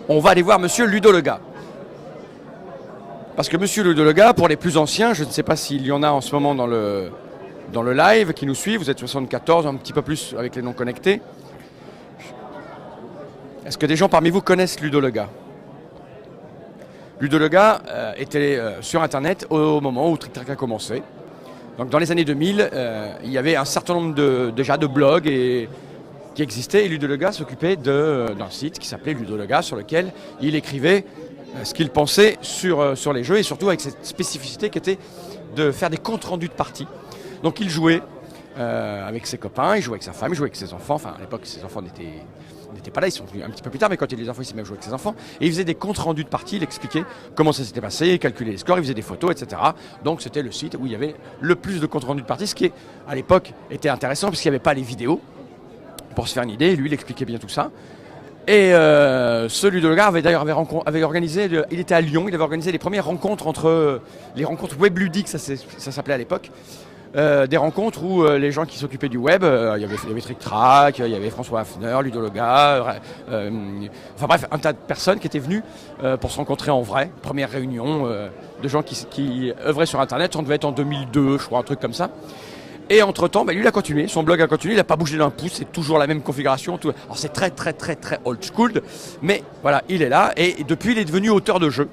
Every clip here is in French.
on va aller voir Monsieur Ludo Lega. Parce que Monsieur Ludo Lega, pour les plus anciens, je ne sais pas s'il y en a en ce moment dans le live qui nous suit, vous êtes 74, un petit peu plus avec les non connectés. Est-ce que des gens parmi vous connaissent Ludo Lega? Ludo Lega était sur Internet au moment où Trick Track a commencé. Donc dans les années 2000, il y avait un certain nombre déjà de blogs qui existaient et Ludo Lega s'occupait d'un site qui s'appelait Ludo Lega sur lequel il écrivait ce qu'il pensait sur les jeux et surtout avec cette spécificité qui était de faire des comptes rendus de parties. Donc il jouait avec ses copains, il jouait avec sa femme, il jouait avec ses enfants. Enfin à l'époque ses enfants n'étaient pas là, ils sont venus un petit peu plus tard, mais quand il y a des enfants, il s'est même joué avec ses enfants. Et il faisait des comptes rendus de parties, il expliquait comment ça s'était passé, il calculait les scores, il faisait des photos, etc. Donc c'était le site où il y avait le plus de comptes rendus de parties, ce qui à l'époque était intéressant puisqu'il n'y avait pas les vidéos. Pour se faire une idée, lui il expliquait bien tout ça. Et ce Ludo Lega avait organisé, il était à Lyon, il avait organisé les premières rencontres les rencontres web ludiques, ça s'appelait à l'époque. Des rencontres où les gens qui s'occupaient du web, il y avait Trick Track, il y avait François Hafner, Ludo Lega, enfin bref, un tas de personnes qui étaient venues pour se rencontrer en vrai. Première réunion de gens qui œuvraient sur Internet, on devait être en 2002, je crois, un truc comme ça. Et entre-temps, lui il a continué, son blog a continué, il n'a pas bougé d'un pouce, c'est toujours la même configuration. Alors c'est très old school, mais voilà, il est là et depuis il est devenu auteur de jeux.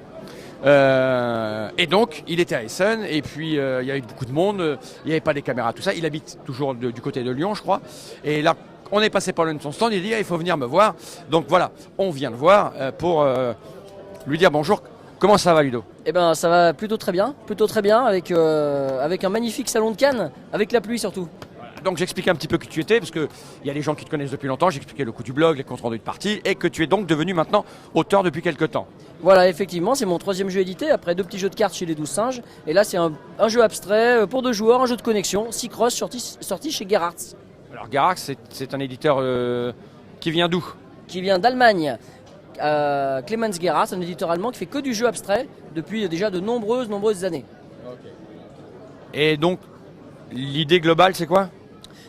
Et donc il était à Essen et puis il y avait beaucoup de monde, il n'y avait pas les caméras, tout ça. Il habite toujours du côté de Lyon, je crois. Et là, on est passé par son stand, il dit il faut venir me voir. Donc voilà, on vient le voir pour lui dire bonjour. Comment ça va, Ludo? Eh ben ça va plutôt très bien avec un magnifique salon de Cannes, avec la pluie surtout. Donc j'expliquais un petit peu qui tu étais, parce qu'il y a des gens qui te connaissent depuis longtemps, j'expliquais le coup du blog, les comptes rendus de partie, et que tu es donc devenu maintenant auteur depuis quelques temps. Voilà, effectivement, c'est mon 3e jeu édité, après 2 petits jeux de cartes chez les 12 singes, et là c'est un jeu abstrait pour 2 joueurs, un jeu de connexion, Cycross, sorti chez Gerhardt. Alors Gerhardt, c'est un éditeur qui vient d'où? Qui vient d'Allemagne. Clemens Gerhardt, un éditeur allemand qui fait que du jeu abstrait depuis déjà de nombreuses années. Okay. Et donc, l'idée globale, c'est quoi?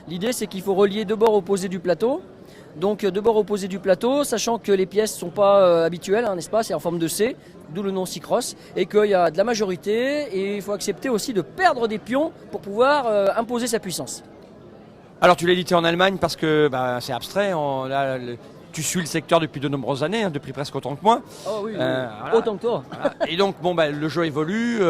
L'idée, c'est qu'il faut relier 2 bords opposés du plateau. Donc 2 bords opposés du plateau, sachant que les pièces ne sont pas habituelles, n'est-ce pas? C'est en forme de C, d'où le nom Cycross, et qu'il y a de la majorité, et il faut accepter aussi de perdre des pions pour pouvoir imposer sa puissance. Alors tu l'as édité en Allemagne parce que c'est abstrait, tu suis le secteur depuis de nombreuses années, depuis presque autant que moi. Oh oui, voilà. Autant que toi. Voilà. Et donc le jeu évolue,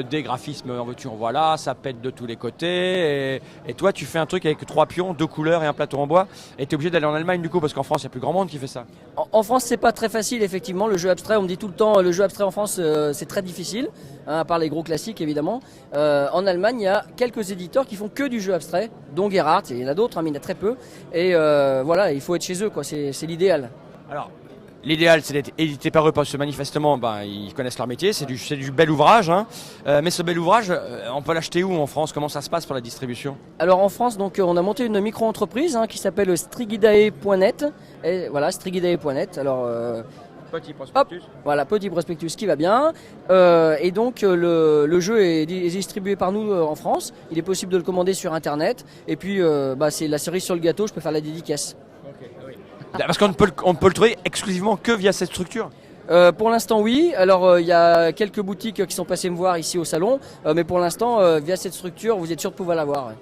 des graphismes en veux-tu en voilà, ça pète de tous les côtés. Et toi tu fais un truc avec 3 pions, 2 couleurs et un plateau en bois. Et tu es obligé d'aller en Allemagne du coup, parce qu'en France il y a plus grand monde qui fait ça. En France c'est pas très facile effectivement, le jeu abstrait, on me dit tout le temps le jeu abstrait en France c'est très difficile, à part les gros classiques évidemment. En Allemagne il y a quelques éditeurs qui font que du jeu abstrait, dont Gerhardt, et il y en a d'autres mais il y en a très peu. Et voilà, il faut être chez eux, quoi. C'est l'idéal. Alors, l'idéal, c'est d'être édité par eux parce que manifestement, ils connaissent leur métier, c'est du bel ouvrage. Hein. Mais ce bel ouvrage, on peut l'acheter où en France? Comment ça se passe pour la distribution? Alors en France, donc, on a monté une micro-entreprise qui s'appelle strigidae.net. Et voilà, strigidae.net. Alors, petit prospectus. Hop, voilà, petit prospectus qui va bien. Et donc le jeu est distribué par nous en France. Il est possible de le commander sur Internet. Et puis, c'est la cerise sur le gâteau, je peux faire la dédicace. Okay, oui. Parce qu'on peut le trouver exclusivement que via cette structure? Pour l'instant oui, alors il y a quelques boutiques qui sont passées me voir ici au salon, mais pour l'instant via cette structure vous êtes sûr de pouvoir l'avoir. Ouais.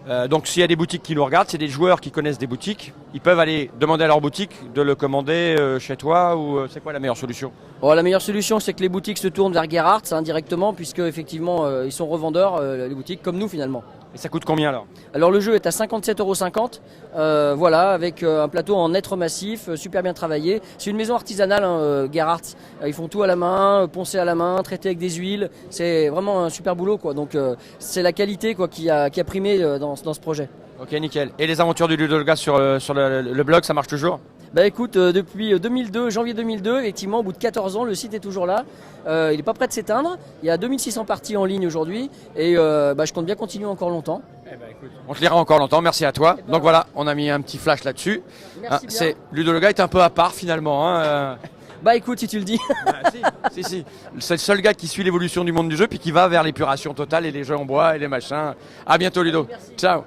D'accord. Donc s'il y a des boutiques qui nous regardent, c'est des joueurs qui connaissent des boutiques, ils peuvent aller demander à leur boutique de le commander chez toi, ou c'est quoi la meilleure solution? La meilleure solution c'est que les boutiques se tournent vers Gerhardt directement, puisque effectivement ils sont revendeurs, les boutiques comme nous finalement. Et ça coûte combien alors? Alors le jeu est à 57,50 €, voilà, avec un plateau en hêtre massif, super bien travaillé. C'est une maison artisanale, Gerhardt. Ils font tout à la main, poncé à la main, traité avec des huiles. C'est vraiment un super boulot, quoi. Donc c'est la qualité, quoi, qui a primé dans ce projet. Ok, nickel. Et les aventures du Ludo Lega sur le blog, ça marche toujours? Bah écoute, depuis janvier 2002, effectivement, au bout de 14 ans, le site est toujours là. Il n'est pas prêt de s'éteindre. Il y a 2600 parties en ligne aujourd'hui. Et je compte bien continuer encore longtemps. Écoute, on te lira encore longtemps, merci à toi. Donc voilà, on a mis un petit flash là-dessus. Merci bien. Ludo Lega est un peu à part finalement. Bah écoute, si tu le dis. Si. C'est le seul gars qui suit l'évolution du monde du jeu, puis qui va vers l'épuration totale et les jeux en bois et les machins. À bientôt Ludo. Merci. Ciao.